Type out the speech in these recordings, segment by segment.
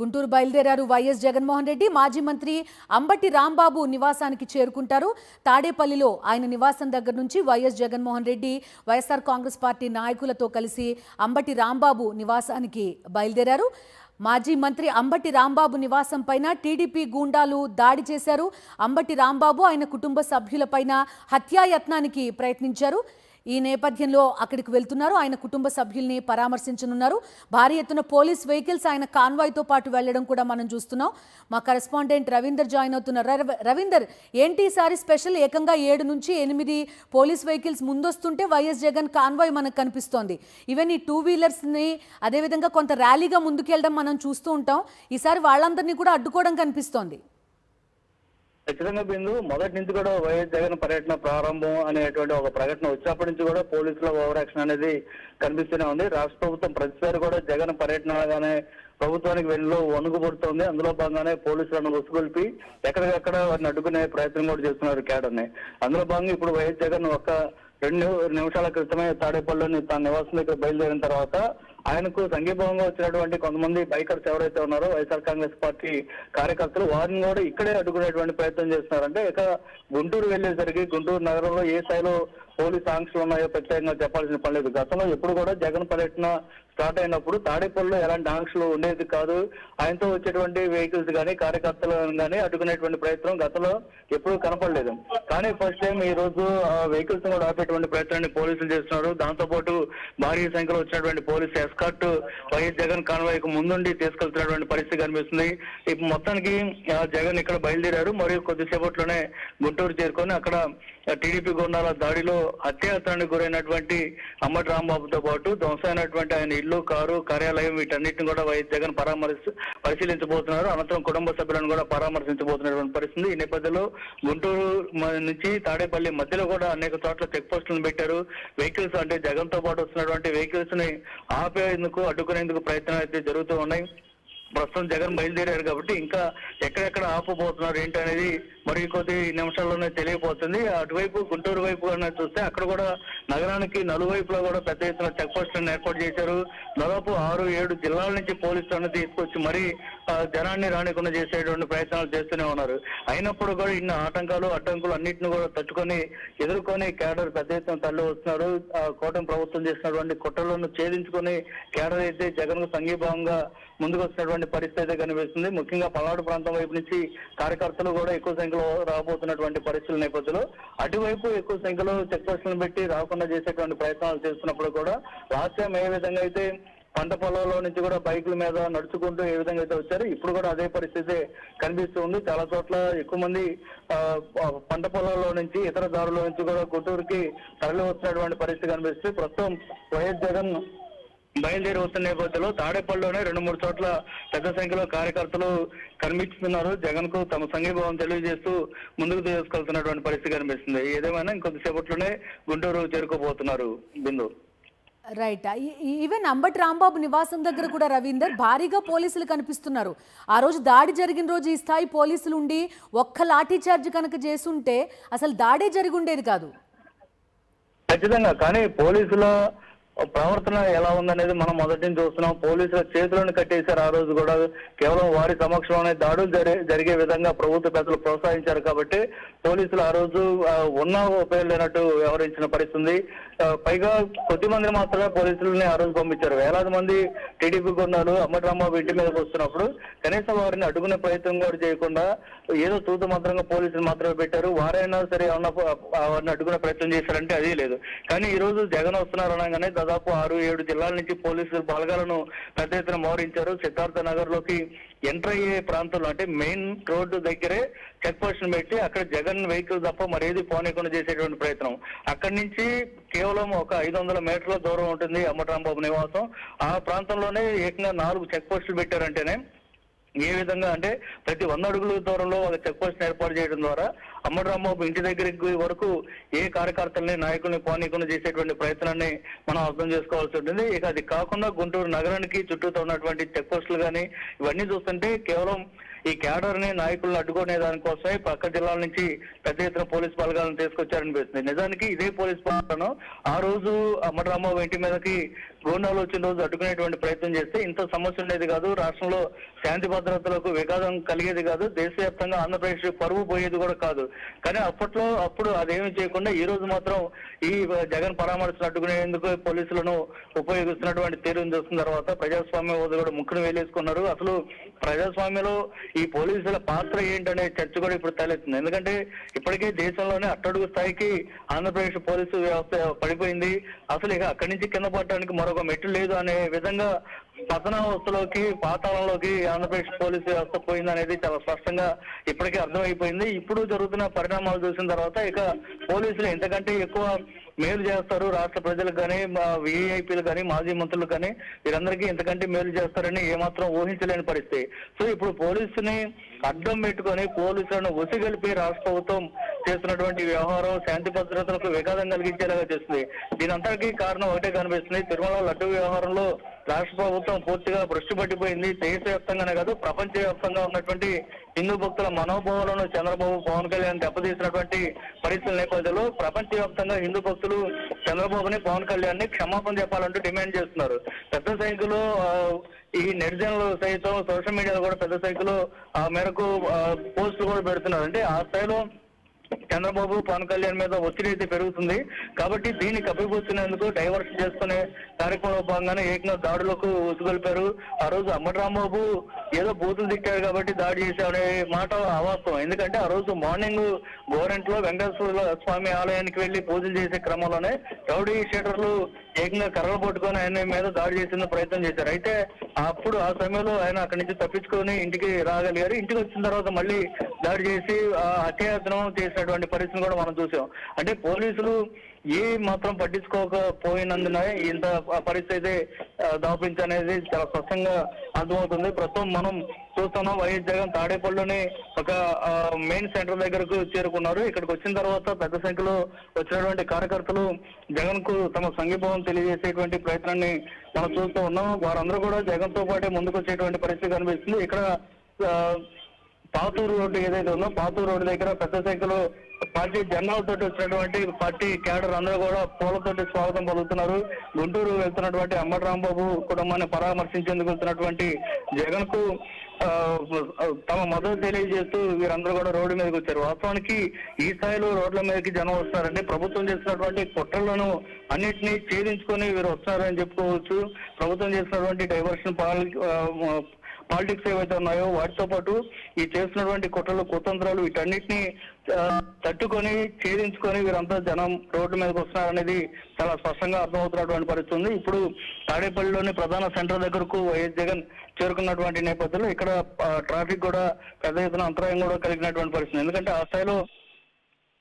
గుంటూరు బయలుదేరారు వైఎస్ జగన్మోహన్ రెడ్డి. మాజీ మంత్రి అంబటి రాంబాబు నివాసానికి చేరుకుంటారు. తాడేపల్లిలో ఆయన నివాసం దగ్గర నుంచి వైఎస్ జగన్మోహన్ రెడ్డి వైఎస్ఆర్ కాంగ్రెస్ పార్టీ నాయకులతో కలిసి అంబటి రాంబాబు నివాసానికి బయలుదేరారు. మాజీ మంత్రి అంబటి రాంబాబు నివాసం పైన టీడీపీ గూండాలు దాడి చేశారు. అంబటి రాంబాబు ఆయన కుటుంబ సభ్యులపైన హత్యాయత్నానికి ప్రయత్నించారు. ఈ నేపథ్యంలో అక్కడికి వెళ్తున్నారు. ఆయన కుటుంబ సభ్యుల్ని పరామర్శించనున్నారు. భారీ ఎత్తున పోలీస్ వెహికల్స్ ఆయన కాన్వాయ్తో పాటు వెళ్లడం కూడా మనం చూస్తున్నాం. మా కరెస్పాండెంట్ రవీందర్ జాయిన్ అవుతున్నారు. రవీందర్, ఏంటి ఈసారి స్పెషల్? ఏకంగా 7 నుంచి 8 పోలీస్ వెహికల్స్ ముందొస్తుంటే వైఎస్ జగన్ కాన్వాయ్ మనకు కనిపిస్తోంది. ఈవెన్ ఈ 2 వీలర్స్ని అదేవిధంగా కొంత ర్యాలీగా ముందుకెళ్ళడం మనం చూస్తూ ఉంటాం. ఈసారి వాళ్ళందరినీ కూడా అడ్డుకోవడం కనిపిస్తోంది. ఖచ్చితంగా బిందు మొదటి నుంచి కూడా వైఎస్ జగన్ పర్యటన ప్రారంభం అనేటువంటి ఒక ప్రకటన వచ్చినప్పటి నుంచి కూడా పోలీసుల ఓవర్ యాక్షన్ అనేది కనిపిస్తూనే ఉంది. రాష్ట్ర ప్రభుత్వం ప్రతిసారి కూడా జగన్ పర్యటనగానే ప్రభుత్వానికి వెన్నులో వణుకుపడుతోంది. అందులో భాగంగానే పోలీసులను ఉసుగొల్పి ఎక్కడికక్కడ వారిని అడ్డుకునే ప్రయత్నం కూడా చేస్తున్నారు క్యాడర్ని. అందులో భాగంగా ఇప్పుడు వైఎస్ జగన్ ఒక 2 నిమిషాల క్రితమే తాడేపల్లిలోని తన నివాసం దగ్గర బయలుదేరిన తర్వాత ఆయనకు సంఘీభావంగా వచ్చినటువంటి కొంతమంది బైకర్స్ ఎవరైతే ఉన్నారో వైఎస్ఆర్ కాంగ్రెస్ పార్టీ కార్యకర్తలు వారిని కూడా ఇక్కడే అడ్డుకునేటువంటి ప్రయత్నం చేస్తున్నారంటే ఇక గుంటూరు వెళ్లేసరికి గుంటూరు నగరంలో ఏ స్థాయిలో పోలీస్ ఆంక్షలు ఉన్నాయో ప్రత్యేకంగా చెప్పాల్సిన పని లేదు. గతంలో ఎప్పుడు కూడా జగన్ పర్యటన స్టార్ట్ అయినప్పుడు తాడేపల్లిలో ఎలాంటి ఆంక్షలు ఉండేది కాదు. ఆయనతో వచ్చేటువంటి వెహికల్స్ కానీ కార్యకర్తలను కానీ అడ్డుకునేటువంటి ప్రయత్నం గతంలో ఎప్పుడూ కనపడలేదు. కానీ ఫస్ట్ టైం ఈ రోజు వెహికల్స్ కూడా ఆపేటువంటి ప్రయత్నాన్ని పోలీసులు చేస్తున్నారు. దాంతో పాటు భారీ సంఖ్యలో వచ్చినటువంటి police escort YS Jagan convoy కు ముందుండి తీసుకెళ్తున్నటువంటి పరిస్థితి కనిపిస్తుంది. ఇప్పుడు మొత్తానికి జగన్ ఇక్కడ బయలుదేరారు. మరియు కొద్దిసేపట్లోనే గుంటూరు చేరుకొని అక్కడ టీడీపీ గుండాల దాడిలో హత్యాయత్నానికి గురైనటువంటి అంబటి రాంబాబుతో పాటు ధ్వంసమైనటువంటి ఆయన ఇల్లు, కారు, కార్యాలయం వీటన్నిటిని కూడా వైఎస్ జగన్ పరిశీలించబోతున్నారు. అనంతరం కుటుంబ సభ్యులను కూడా పరామర్శించబోతున్నటువంటి పరిస్థితి. ఈ నేపథ్యంలో గుంటూరు నుంచి తాడేపల్లి మధ్యలో కూడా అనేక చోట్ల చెక్ పోస్టులను పెట్టారు. వెహికల్స్ అంటే జగన్ తో పాటు వస్తున్నటువంటి వెహికల్స్ ని ఆపేందుకు అడ్డుకునేందుకు ప్రయత్నాలు అయితే జరుగుతూ ఉన్నాయి. ప్రస్తుతం జగన్ బయలుదేరారు కాబట్టి ఇంకా ఎక్కడెక్కడ ఆపబోతున్నారు ఏంటి అనేది మరి కొద్ది నిమిషాల్లోనే తెలియబోతుంది. అటువైపు గుంటూరు వైపు చూస్తే అక్కడ కూడా నగరానికి నలువైపులో కూడా పెద్ద ఎత్తున చెక్ పోస్టులను ఏర్పాటు చేశారు. దాదాపు 6-7 జిల్లాల నుంచి పోలీసులను తీసుకొచ్చి మరీ జనాన్ని రానికుండా చేసేటువంటి ప్రయత్నాలు చేస్తూనే ఉన్నారు. అయినప్పుడు కూడా ఇన్ని అడ్డంకులు అన్నింటిని కూడా తట్టుకొని ఎదుర్కొని కేడర్ పెద్ద ఎత్తున తల్లి వస్తున్నారు. కూటమి ప్రభుత్వం చేసినటువంటి కుట్రలను ఛేదించుకొని కేడర్ అయితే జగన్ కు సంఘీభావంగా ముందుకు వస్తున్నటువంటి పరిస్థితి అయితే కనిపిస్తుంది. ముఖ్యంగా పల్నాడు ప్రాంతం వైపు నుంచి కార్యకర్తలు కూడా ఎక్కువ సంఖ్యలో రాబోతున్నటువంటి పరిస్థితుల నేపథ్యంలో అటువైపు ఎక్కువ సంఖ్యలో చెక్ పోస్టులను పెట్టి రాకుండా చేసేటువంటి ప్రయత్నాలు చేస్తున్నప్పుడు కూడా లాస్ట్ టైం ఏ విధంగా అయితే పంట పొలాల్లో నుంచి కూడా బైకుల మీద నడుచుకుంటూ ఏ విధంగా అయితే వచ్చారు, ఇప్పుడు కూడా అదే పరిస్థితి కనిపిస్తుంది. చాలా చోట్ల ఎక్కువ మంది పంట పొలాల్లో నుంచి ఇతర దారుల నుంచి కూడా గుంటూరుకి తరలి వస్తున్నటువంటి పరిస్థితి కనిపిస్తుంది. ప్రస్తుతం వైఎస్ జగన్ బయలుదేరి వస్తున్న నేపథ్యంలో తాడేపల్లిలోనే 2-3 చోట్ల పెద్ద సంఖ్యలో కార్యకర్తలు కనిపిస్తున్నారు. జగన్ కు తమ సంఘీభావం తెలియజేస్తూ ముందుకు తీసుకెళ్తున్నటువంటి పరిస్థితి కనిపిస్తుంది. ఏదేమైనా ఇంకొద్దిసేపట్లోనే గుంటూరు చేరుకోబోతున్నారు. బిందు రైట్. ఈవెన్ అంబటి రాంబాబు నివాసం దగ్గర కూడా రవీందర్ భారీగా పోలీసులు కనిపిస్తున్నారు. ఆ రోజు దాడి జరిగిన రోజు ఈ స్థాయి పోలీసులు ఉండి ఒక్క లాఠీ చార్జ్ కనుక చేసుంటే అసలు దాడే జరిగి ఉండేది కాదు. ఖచ్చితంగా. కానీ పోలీసుల ప్రవర్తన ఎలా ఉందనేది మనం మొదటి నుంచి చూస్తున్నాం. పోలీసుల చేతులను కట్టేశారు. ఆ రోజు కూడా కేవలం వారి సమక్షంలోనే దాడులు జరిగే విధంగా ప్రభుత్వ పెద్దలు ప్రోత్సహించారు కాబట్టి పోలీసులు ఆ రోజు ఉన్న ఉపయోగలేనట్టు వ్యవహరించిన పరిస్థితి. పైగా కొద్ది మంది మాత్రమే పోలీసులని ఆ రోజు పంపించారు. వేలాది మంది టీడీపీ గుండాలు అంబటి రాంబాబు ఇంటి మీదకి వస్తున్నప్పుడు కనీసం వారిని అడ్డుకునే ప్రయత్నం కూడా చేయకుండా ఏదో తూతు మాత్రంగా పోలీసులు మాత్రమే పెట్టారు. వారైనా సరే ఏమన్నా వారిని అడ్డుకునే ప్రయత్నం చేశారంటే అది లేదు. కానీ ఈ రోజు జగన్ వస్తున్నారు అనగానే దాదాపు 6-7 జిల్లాల నుంచి పోలీసులు బలగాలను పెద్ద ఎత్తున మోహరించారు. సిద్ధార్థ నగర్ లోకి ఎంటర్ అయ్యే ప్రాంతంలో అంటే మెయిన్ రోడ్డు దగ్గరే చెక్ పోస్ట్ పెట్టి అక్కడ జగన్ వెహికల్ తప్ప మరేది పోనీకుండా చేసేటువంటి ప్రయత్నం. అక్కడి నుంచి కేవలం ఒక 500 మీటర్ల దూరం ఉంటుంది అంబటి రాంబాబు నివాసం. ఆ ప్రాంతంలోనే ఏకంగా 4 చెక్ పోస్టులు పెట్టారంటేనే ఏ విధంగా అంటే ప్రతి 100 అడుగుల దూరంలో ఒక చెక్ పోస్ట్ ఏర్పాటు చేయడం ద్వారా అంబటి రాంబాబు ఇంటి దగ్గరికి వరకు ఏ కార్యకర్తల్ని నాయకుల్ని పోనీకుండా చేసేటువంటి ప్రయత్నాన్ని మనం అర్థం చేసుకోవాల్సి ఉంటుంది. ఇక అది కాకుండా గుంటూరు నగరానికి చుట్టూతో ఉన్నటువంటి చెక్ పోస్టులు కానీ ఇవన్నీ చూస్తుంటే కేవలం ఈ క్యాడర్ ని నాయకులను అడ్డుకునే దానికోసమే పక్క జిల్లాల నుంచి పెద్ద ఎత్తున పోలీస్ బలగాలను తీసుకొచ్చారనిపిస్తుంది. నిజానికి ఇదే పోలీస్ బలగాలను ఆ రోజు అమరరాంబాబు ఇంటి మీదకి గోండాలు వచ్చిన రోజు అడ్డుకునేటువంటి ప్రయత్నం చేస్తే ఇంత సమస్య ఉండేది కాదు, రాష్ట్రంలో శాంతి భద్రతలకు విఘాతం కలిగేది కాదు, దేశవ్యాప్తంగా ఆంధ్రప్రదేశ్ పరువు పోయేది కూడా కాదు. కానీ అప్పుడు అదేమీ చేయకుండా ఈ రోజు మాత్రం ఈ జగన్ పరామర్శలు అడ్డుకునేందుకు పోలీసులను ఉపయోగిస్తున్నటువంటి తీరును చూస్తున్న తర్వాత ప్రజాస్వామ్య కూడా ముక్కును వేలేసుకున్నారు. అసలు ప్రజాస్వామ్యంలో ఈ పోలీసుల పాత్ర ఏంటనే చర్చ కూడా ఇప్పుడు తలెత్తుంది. ఎందుకంటే ఇప్పటికే దేశంలోనే అట్టడుగు స్థాయికి ఆంధ్రప్రదేశ్ పోలీసు వ్యవస్థ పడిపోయింది. అసలు ఇక అక్కడి నుంచి కింద పడటానికి మరొక మెట్టు లేదు అనే విధంగా పతనావస్థలోకి పాతాళంలోకి ఆంధ్రప్రదేశ్ పోలీసు వ్యవస్థ పోయిందనేది చాలా స్పష్టంగా ఇప్పటికే అర్థమైపోయింది. ఇప్పుడు జరుగుతున్న పరిణామాలు చూసిన తర్వాత ఇక పోలీసులు ఎంతకంటే ఎక్కువ మేలు చేస్తారు రాష్ట్ర ప్రజలకు కానీ, విఐపీలు కానీ, మాజీ మంత్రులు కానీ వీరందరికీ ఎంతకంటే మేలు చేస్తారని ఏమాత్రం ఊహించలేని పరిస్థితి. సో ఇప్పుడు పోలీసుని అడ్డం పెట్టుకొని పోలీసులను ఉసిగలిపి రాష్ట్ర ప్రభుత్వం చేస్తున్నటువంటి వ్యవహారం శాంతి భద్రతలకు విఘాతం కలిగించేలాగా చేస్తుంది. దీని అంతటికీ కారణం ఒకటే కనిపిస్తుంది. తిరుమల లడ్డు వ్యవహారంలో రాష్ట్ర ప్రభుత్వం పూర్తిగా భ్రష్టు పట్టిపోయింది. దేశవ్యాప్తంగానే కాదు, ప్రపంచ వ్యాప్తంగా ఉన్నటువంటి హిందూ భక్తుల మనోభావాలను చంద్రబాబు, పవన్ కళ్యాణ్ దెబ్బతీసినటువంటి పరిస్థితుల నేపథ్యంలో ప్రపంచ వ్యాప్తంగా హిందూ భక్తులు చంద్రబాబుని, పవన్ కళ్యాణ్ ని క్షమాపణ చెప్పాలంటూ డిమాండ్ చేస్తున్నారు. పెద్ద సంఖ్యలో ఈ నెటిజన్లు సైతం సోషల్ మీడియాలో కూడా పెద్ద సంఖ్యలో ఆ మేరకు పోస్టులు కూడా పెడుతున్నారు. అంటే ఆ స్థాయిలో చంద్రబాబు, పవన్ కళ్యాణ్ మీద ఒత్తిడి అయితే పెరుగుతుంది. కాబట్టి దీన్ని కప్పిపుచ్చుకునేందుకు డైవర్షన్ చేసుకునే కార్యక్రమంలో భాగంగానే ఏకంగా దాడులకు ఉసుగొల్పారు. ఆ రోజు అమరరాంబాబు ఏదో బూతులు తిట్టారు కాబట్టి దాడి చేశారనే మాట అవాస్తవం. ఎందుకంటే ఆ రోజు మార్నింగ్ గోరెంట్లో వెంకటేశ్వర స్వామి ఆలయానికి వెళ్లి పూజలు చేసే క్రమంలోనే రౌడీ షీటర్లు ఏకంగా కర్రలు పట్టుకొని ఆయన మీద దాడి చేసిన ప్రయత్నం చేశారు. అయితే అప్పుడు ఆ సమయంలో ఆయన అక్కడి నుంచి తప్పించుకొని ఇంటికి రాగలిగారు. ఇంటికి వచ్చిన తర్వాత మళ్ళీ దాడి చేసి హత్యాయత్నం చేసినటువంటి పరిస్థితిని కూడా మనం చూసాం. అంటే పోలీసులు ఏ మాత్రం పట్టించుకోకపోయినందున ఇంత పరిస్థితి దాపించనేది చాలా స్పష్టంగా అర్థమవుతుంది. ప్రస్తుతం మనం చూస్తున్నాం వైఎస్ జగన్ తాడేపల్లిలోని ఒక మెయిన్ సెంటర్ దగ్గరకు చేరుకున్నారు. ఇక్కడికి వచ్చిన తర్వాత పెద్ద సంఖ్యలో వచ్చినటువంటి కార్యకర్తలు జగన్ కు తమ సంఘీభావం తెలియజేసేటువంటి ప్రయత్నాన్ని మనం చూస్తూ ఉన్నాం. వారందరూ కూడా జగన్ తో పాటే ముందుకు వచ్చేటువంటి పరిస్థితి కనిపిస్తుంది. ఇక్కడ పాతూరు రోడ్డు ఏదైతే ఉందో పాతూరు రోడ్డు దగ్గర పెద్ద సంఖ్యలో పార్టీ జెండాలతో వచ్చినటువంటి పార్టీ క్యాడర్ అందరూ కూడా పూలతోటి స్వాగతం పలుకుతున్నారు. గుంటూరు వెళ్తున్నటువంటి అమరరాంబాబు కుటుంబాన్ని పరామర్శించేందుకు వెళ్తున్నటువంటి జగన్ కు తమ మద్దతు తెలియజేస్తూ వీరందరూ కూడా రోడ్డు మీదకి వచ్చారు. వాస్తవానికి ఈ స్థాయిలో రోడ్ల మీదకి జనం వస్తున్నారంటే ప్రభుత్వం చేస్తున్నటువంటి కుట్రలను అన్నింటినీ ఛేదించుకొని వీరు వస్తున్నారని చెప్పుకోవచ్చు. ప్రభుత్వం చేస్తున్నటువంటి డైవర్షన్ పాలిటిక్స్ ఏవైతే ఉన్నాయో వాటితో పాటు ఈ చేస్తున్నటువంటి కుట్రలు, కుతంత్రాలు వీటన్నిటిని తట్టుకొని ఛేదించుకొని వీరంతా జనం రోడ్డు మీదకి వస్తున్నారనేది చాలా స్పష్టంగా అర్థమవుతున్నటువంటి పరిస్థితి ఉంది. ఇప్పుడు తాడేపల్లిలోని ప్రధాన సెంటర్ దగ్గరకు వైఎస్ జగన్ చేరుకున్నటువంటి నేపథ్యంలో ఇక్కడ ట్రాఫిక్ కూడా పెద్ద ఎత్తున అంతరాయం కూడా కలిగినటువంటి పరిస్థితి. ఎందుకంటే ఆ స్థాయిలో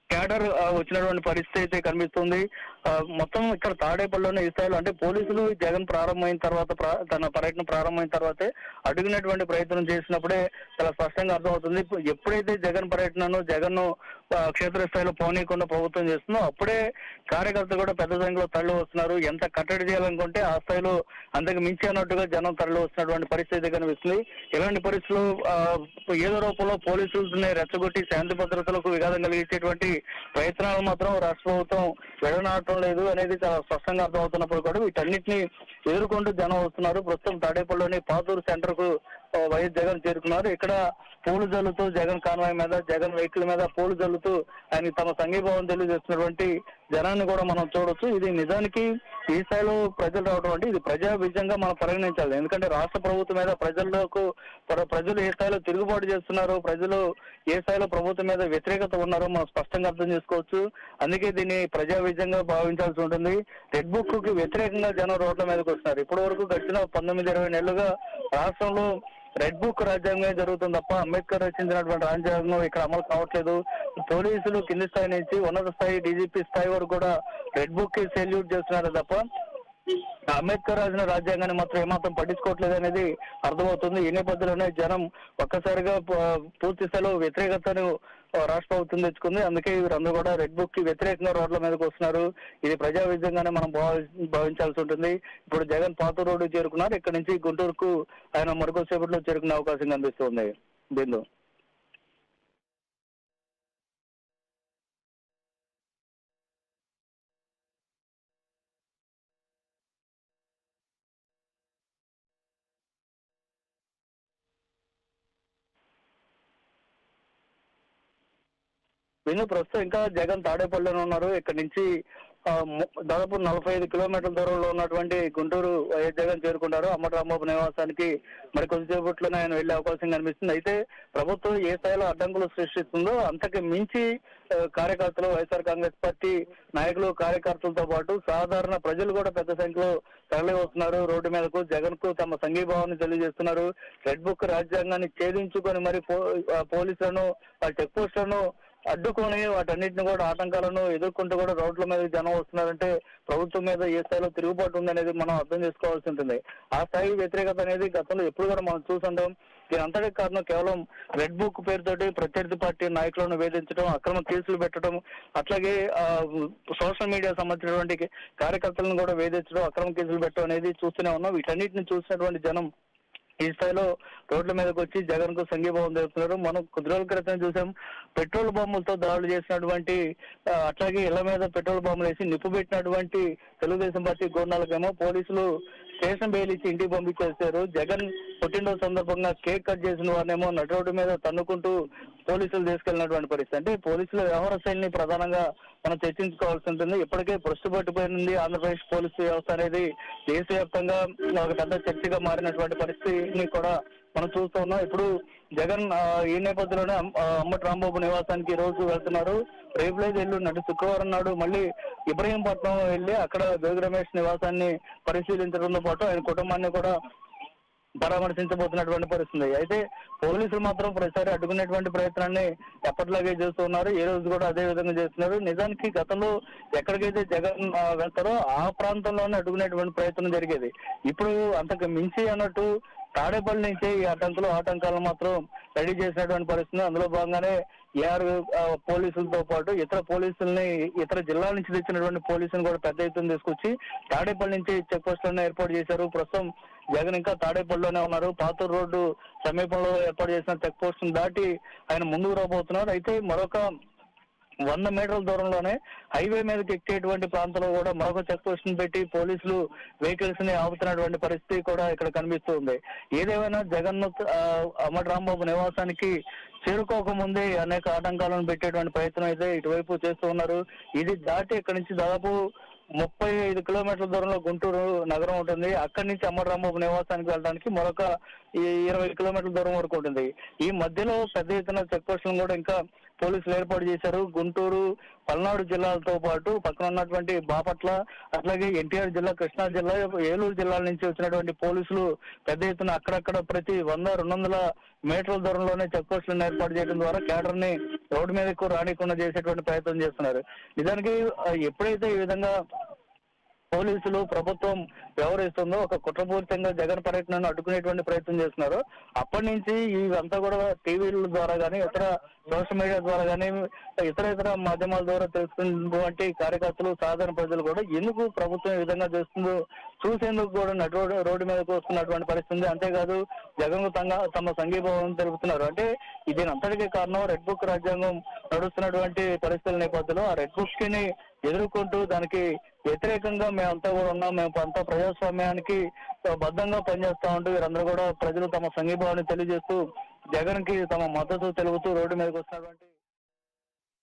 క్యాడర్ వచ్చినటువంటి పరిస్థితి అయితే కనిపిస్తుంది. మొత్తం ఇక్కడ తాడేపల్లిలోనే ఈ స్థాయిలో అంటే పోలీసులు జగన్ ప్రారంభమైన తర్వాత తన పర్యటన ప్రారంభమైన తర్వాతే అడుగునటువంటి ప్రయత్నం చేసినప్పుడే చాలా స్పష్టంగా అర్థమవుతుంది. ఎప్పుడైతే జగన్ పర్యటనను జగన్ క్షేత్రస్థాయిలో పోనీయకుండా ప్రభుత్వం చేస్తుందో అప్పుడే కార్యకర్తలు కూడా పెద్ద సంఖ్యలో తరలి వస్తున్నారు. ఎంత కట్టడి చేయాలనుకుంటే ఆ స్థాయిలో అంతకు మించి అన్నట్టుగా జనం తరలి వస్తున్నటువంటి పరిస్థితి కనిపిస్తుంది. ఇలాంటి పరిస్థితులు ఏదో రూపంలో పోలీసులని రెచ్చగొట్టి శాంతి భద్రతలకు విఘాతం కలిగించేటువంటి ప్రయత్నాలు మాత్రం రాష్ట్ర ప్రభుత్వం విడనాడటం లేదు అనేది చాలా స్పష్టంగా అర్థమవుతున్నప్పుడు కూడా వీటన్నిటిని ఎదుర్కొంటూ జనం వస్తున్నారు. ప్రస్తుతం తాడేపల్లిలోని పాతూరు సెంటర్ కు వైఎస్ జగన్ చేరుకున్నారు. ఇక్కడ పూలు జల్లుతూ జగన్ కాన్వాయ్ మీద, జగన్ వెహికల్ మీద పూలు జల్లుతూ ఆయన తమ సంఘీభావం తెలియజేస్తున్నటువంటి జనాన్ని కూడా మనం చూడొచ్చు. ఇది నిజానికి ఈ స్థాయిలో ప్రజలు రావడం అంటే ఇది ప్రజా విజయంగా మనం పరిగణించాలి. ఎందుకంటే రాష్ట్ర ప్రభుత్వం మీద ప్రజలు ఏ స్థాయిలో తిరుగుబాటు చేస్తున్నారో, ప్రజలు ఏ స్థాయిలో ప్రభుత్వం మీద వ్యతిరేకత ఉన్నారో మనం స్పష్టంగా అర్థం చేసుకోవచ్చు. అందుకే దీన్ని ప్రజా విజయంగా భావించాల్సి ఉంటుంది. రెడ్ బుక్ కి వ్యతిరేకంగా జనం రోడ్ల మీదకి వస్తున్నారు. ఇప్పటి వరకు గడిచిన 19-20 నెలలుగా రాష్ట్రంలో రెడ్ బుక్ రాజ్యాంగమే జరుగుతుంది తప్ప అంబేద్కర్ రచించినటువంటి రాజ్యాంగం ఇక్కడ అమలు కావట్లేదు. పోలీసులు కింది స్థాయి నుంచి ఉన్నత స్థాయి డీజీపీ స్థాయి వరకు కూడా రెడ్ బుక్ కి సెల్యూట్ చేస్తున్నారు తప్ప అంబేద్కర్ రాసిన రాజ్యాంగాన్ని మాత్రం ఏమాత్రం పట్టించుకోవట్లేదు అనేది అర్థమవుతుంది. ఈ నేపథ్యంలోనే జనం ఒక్కసారిగా పూర్తి స్థాయిలో వ్యతిరేకతను రాష్ట్ర ప్రభుత్వం తెచ్చుకుంది. అందుకే వీరందరూ కూడా రెడ్ బుక్ కి వ్యతిరేకంగా రోడ్ల మీదకి వస్తున్నారు. ఇది ప్రజా విజయంగానే మనం భావించాల్సి ఉంటుంది. ఇప్పుడు జగన్ పాతూరు రోడ్డు చేరుకున్నారు. ఇక్కడ నుంచి గుంటూరుకు ఆయన మరికొద్దిసేపట్లో చేరుకునే అవకాశం కనిపిస్తుంది. బిందు. ప్రస్తుతం ఇంకా జగన్ తాడేపల్లిలో ఉన్నారు. ఇక్కడ నుంచి దాదాపు 45 కిలోమీటర్ల దూరంలో ఉన్నటువంటి గుంటూరు వైఎస్ జగన్ చేరుకుంటారు. అంబటి రాంబాబు నివాసానికి మరి కొద్దిసేపట్లోనే ఆయన వెళ్లే అవకాశం కనిపిస్తుంది. అయితే ప్రభుత్వం ఏ స్థాయిలో అడ్డంకులు సృష్టిస్తుందో అంతకు మించి కార్యకర్తలు, వైఎస్ఆర్ కాంగ్రెస్ పార్టీ నాయకులు, కార్యకర్తలతో పాటు సాధారణ ప్రజలు కూడా పెద్ద సంఖ్యలో తరలి వస్తున్నారు రోడ్డు మీదకు. జగన్ కు తమ సంఘీభావాన్ని తెలియజేస్తున్నారు. రెడ్ బుక్ రాజ్యాంగాన్ని ఛేదించుకొని మరి పోలీసులను, చెక్ పోస్టులను అడ్డుకొని వాటన్నిటిని కూడా ఆటంకాలను ఎదుర్కొంటూ కూడా రోడ్ల మీద జనం వస్తున్నారంటే ప్రభుత్వం మీద ఏ స్థాయిలో తిరుగుబాటు ఉందనేది మనం అర్థం చేసుకోవాల్సి ఉంటుంది. ఆ స్థాయి వ్యతిరేకత అనేది గతంలో ఎప్పుడు కూడా మనం చూసుంటాం. దీని అంతటి కారణం కేవలం రెడ్ బుక్ పేరుతోటి ప్రత్యర్థి పార్టీ నాయకులను వేధించడం, అక్రమ కేసులు పెట్టడం, అట్లాగే సోషల్ మీడియా సంబంధించినటువంటి కార్యకర్తలను కూడా వేధించడం, అక్రమ కేసులు పెట్టడం అనేది చూస్తూనే ఉన్నాం. వీటన్నిటిని చూసినటువంటి జనం ఈ స్థాయిలో రోడ్ల మీదకి వచ్చి జగన్ కు సంఘీభావం తెలుపుతున్నారు. మనం కొద్ది రోజుల క్రితం చూసాం, పెట్రోల్ బాంబులతో దాడులు చేసినటువంటి, అట్లాగే ఇళ్ల మీద పెట్రోల్ బాంబులు వేసి నిప్పు పెట్టినటువంటి తెలుగుదేశం పార్టీ గూండాలకేమో పోలీసులు స్టేషన్ బెయిల్ ఇచ్చి ఇంటికి పంపించేశారు. జగన్ పుట్టినరోజు సందర్భంగా కేక్ కట్ చేసిన వారినేమో నడి రోడ్డు మీద తన్నుకుంటూ పోలీసులు తీసుకెళ్లినటువంటి పరిస్థితి. అంటే పోలీసుల వ్యవహార శైలిని ప్రధానంగా మనం చర్చించుకోవాల్సి ఉంటుంది. ఇప్పటికే భ్రష్టు పట్టిపోయింది ఆంధ్రప్రదేశ్ పోలీసు వ్యవస్థ అనేది. దేశవ్యాప్తంగా ఒక పెద్ద చర్చగా మారినటువంటి పరిస్థితిని కూడా మనం చూస్తూ ఉన్నాం. ఇప్పుడు జగన్ ఈ నేపథ్యంలోనే అంబటి రాంబాబు నివాసానికి ఈ రోజు వెళ్తున్నారు. రేపు లేదు ఎల్లుండి శుక్రవారం నాడు మళ్ళీ ఇబ్రహీంపట్నం వెళ్లి అక్కడ జోగి రమేష్ నివాసాన్ని పరిశీలించడంతో పాటు ఆయన కుటుంబాన్ని కూడా పరామర్శించబోతున్నటువంటి పరిస్థితి. అయితే పోలీసులు మాత్రం ప్రతిసారి అడ్డుకునేటువంటి ప్రయత్నాన్ని ఎప్పటిలాగే చేస్తూ ఉన్నారు. ఈ రోజు కూడా అదే విధంగా చేస్తున్నారు. నిజానికి గతంలో ఎక్కడికైతే జగన్ వెళ్తారో ఆ ప్రాంతంలోనే అడ్డుకునేటువంటి ప్రయత్నం జరిగేది. ఇప్పుడు అంతకు మించి అన్నట్టు తాడేపల్లి నుంచి ఈ ఆటంకాలను మాత్రం రెడీ చేసినటువంటి పరిస్థితి. అందులో భాగంగానే ఏఆర్ పోలీసులతో పాటు ఇతర పోలీసుల్ని, ఇతర జిల్లాల నుంచి తెచ్చినటువంటి పోలీసులను కూడా పెద్ద ఎత్తున తీసుకొచ్చి తాడేపల్లి నుంచి చెక్ పోస్టులను ఏర్పాటు చేశారు. ప్రస్తుతం జగన్ ఇంకా తాడేపల్లిలోనే ఉన్నారు. పాతూరు రోడ్డు సమీపంలో ఏర్పాటు చేసిన చెక్ పోస్టును దాటి ఆయన ముందుకు రాబోతున్నారు. అయితే మరొక 100 మీటర్ల దూరంలోనే హైవే మీదకి ఎక్కేటువంటి ప్రాంతంలో కూడా మరొక చెక్ పోస్ట్ ని పెట్టి పోలీసులు వెహికల్స్ ని ఆపుతున్నటువంటి పరిస్థితి కూడా ఇక్కడ కనిపిస్తుంది. ఏదేమైనా జగన్ అంబటి రాంబాబు నివాసానికి చేరుకోకముందే అనేక ఆటంకాలను పెట్టేటువంటి ప్రయత్నం అయితే ఇటువైపు చేస్తూ ఉన్నారు. ఇది దాటి ఇక్కడ నుంచి దాదాపు 35 కిలోమీటర్ల దూరంలో గుంటూరు నగరం ఉంటుంది. అక్కడి నుంచి అంబటి రాంబాబు నివాసానికి వెళ్ళడానికి మరొక 20 కిలోమీటర్ల దూరం వరకు ఉంటుంది. ఈ మధ్యలో పెద్ద ఎత్తున చెక్ పోస్టులను కూడా ఇంకా పోలీసులు ఏర్పాటు చేశారు. గుంటూరు, పల్నాడు జిల్లాలతో పాటు పక్కన ఉన్నటువంటి బాపట్ల, అట్లాగే ఎన్టీఆర్ జిల్లా, కృష్ణా జిల్లా, ఏలూరు జిల్లాల నుంచి వచ్చినటువంటి పోలీసులు పెద్ద ఎత్తున అక్కడక్కడ ప్రతి 100-200 మీటర్ల దూరంలోనే చెక్ పోస్టులను ఏర్పాటు చేయడం ద్వారా కేడర్ ని రోడ్డు మీదకు రానికుండా చేసేటువంటి ప్రయత్నం చేస్తున్నారు. నిజానికి ఎప్పుడైతే ఈ విధంగా పోలీసులు, ప్రభుత్వం వ్యవహరిస్తుందో, ఒక కుట్రపూరితంగా జగన్ పర్యటనను అడ్డుకునేటువంటి ప్రయత్నం చేస్తున్నారు, అప్పటి నుంచి ఇవంతా కూడా టీవీల ద్వారా కానీ, ఇతర సోషల్ మీడియా ద్వారా కానీ, ఇతర మాధ్యమాల ద్వారా తెలుసుకున్నటువంటి కార్యకర్తలు, సాధారణ ప్రజలు కూడా ఎందుకు ప్రభుత్వం ఈ విధంగా చేస్తుందో చూసేందుకు కూడా రోడ్డు మీదకు వస్తున్నటువంటి పరిస్థితి. అంతేకాదు జగన్ తమ సంఘీభావం తెలుపుతున్నారు. అంటే దీని అంతటికీ కారణం రెడ్ బుక్ రాజ్యాంగం నడుస్తున్నటువంటి పరిస్థితుల నేపథ్యంలో ఆ రెడ్ బుక్ ని ఎదుర్కొంటూ దానికి వ్యతిరేకంగా మేమంతా కూడా ఉన్నాం, మేము అంతా ప్రజాస్వామ్యానికి బద్ధంగా పనిచేస్తా ఉంటూ వీరందరూ కూడా ప్రజలు తమ సంఘీభావాన్ని తెలియజేస్తూ జగన్ కి తమ మద్దతు తెలుపుతూ రోడ్డు మీదకి వస్తున్నటువంటి